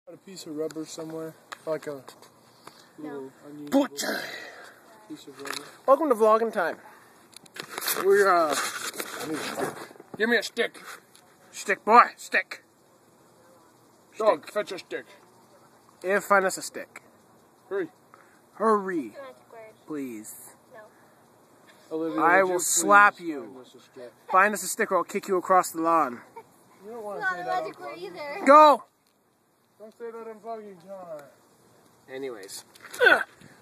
A piece of rubber somewhere, like a little Butcher. piece of rubber. Welcome to vlogging time. We're Give me a stick. Stick, boy. Stick. dog, fetch a stick. Yeah, find us a stick. Hurry. Hurry. Please. Olivia, I would will you slap please you. find us a stick? Find us a stick or I'll kick you across the lawn. You don't want to Not say a that on magic word vlogging. either. Go! Don't say that on vlogging, John. Anyways.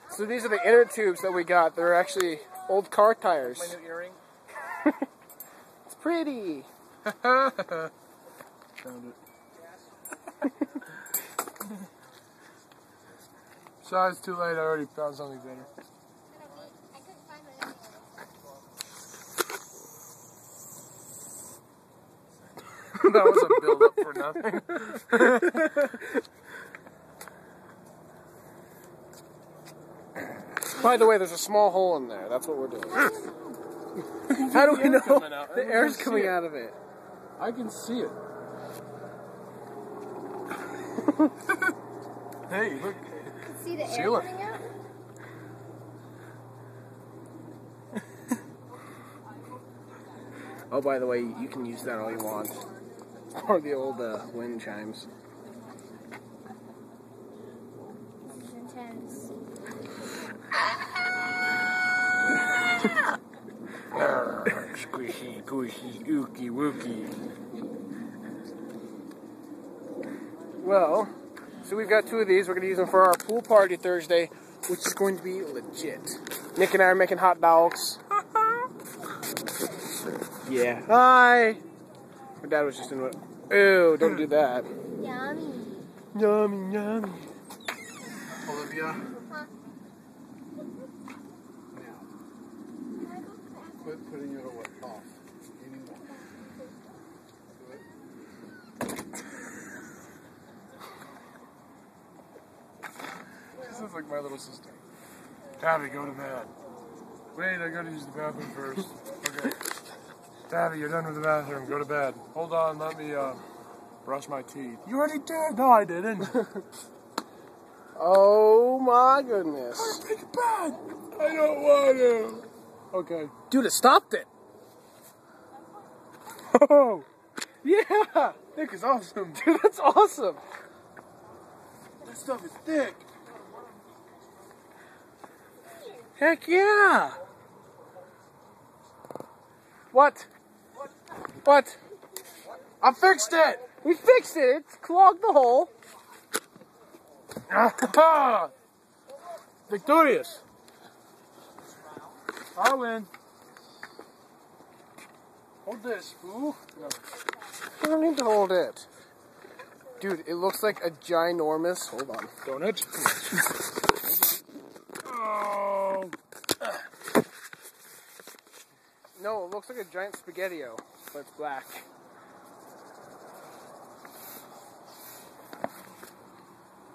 So these are the inner tubes that we got. They're actually old car tires. My new earring. It's pretty. Found it. Sorry, it's too late. I already found something better. I couldn't find my other That was a build-up for nothing. By the way, there's a small hole in there. That's what we're doing. How do we know? coming out. The I air's can coming see it. out of it. I can see it. Hey, look. See the air Seal it. coming out? Oh, by the way, you can use that all you want. Or the old wind chimes. This is intense. Squishy, squishy, ookie, wookie. Well, so we've got two of these. We're going to use them for our pool party Thursday, which is going to be legit. Nick and I are making hot dogs. Yeah. Hi! My dad was just in what? Ew, don't do that. Yummy. Yummy, yummy. Olivia, Huh? quit putting it off. Anymore. This is like my little sister. Tabby, go to bed. Wait, I gotta use the bathroom first. Okay. Tabby, you're done with the bathroom. Go to bed. Hold on, let me brush my teeth. You already did. No, I didn't. Oh my goodness. Take a bath. I don't want to. Okay. Dude, it stopped it. Oh, Yeah! Nick is awesome. Dude, that's awesome. This stuff is thick. Heck yeah! What? What? I fixed it. We fixed it. It's clogged the hole. Victorious. I'll win. Hold this, fool. No. You don't need to hold it. Dude, it looks like a ginormous... Hold on. Donut. Oh. No, it looks like a giant spaghetti-o, but it's black.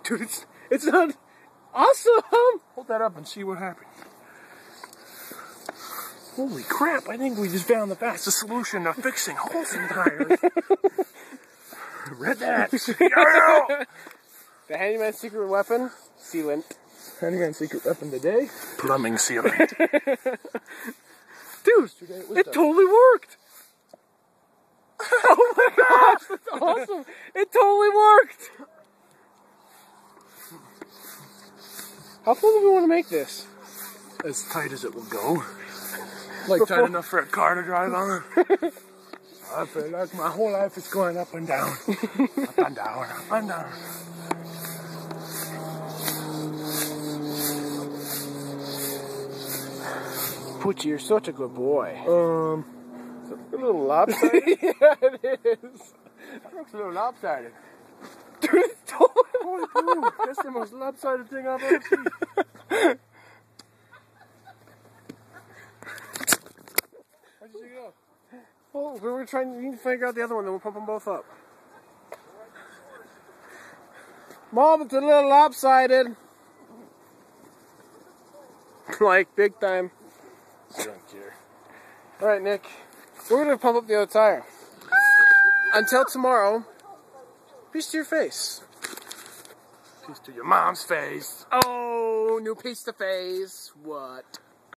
Dude, it's not... Awesome! Hold that up and see what happens. Holy crap, I think we just found the fastest solution to fixing holes in tires. Read that. The handyman's secret weapon? Sealant. Handyman's secret weapon today? Plumbing sealant. Dude, it totally worked! Oh my gosh, that's awesome! It totally worked! How full do we want to make this? As tight as it will go. Like tight enough for a car to drive on. I feel like my whole life is going up and down. Up and down, up and down. Poochie, you're such a good boy. It's a little lopsided. Yeah, it is. That looks a little lopsided. Dude, it's totally... Holy cool. That's the most lopsided thing I've ever seen. Where'd you go? Oh, we were trying to figure out the other one, then we'll pump them both up. Mom, it's a little lopsided. Like, big time. I don't care. Alright, Nick. We're going to pump up the other tire. Until tomorrow, peace to your face. Piece to your mom's face. Oh, new piece to face. What?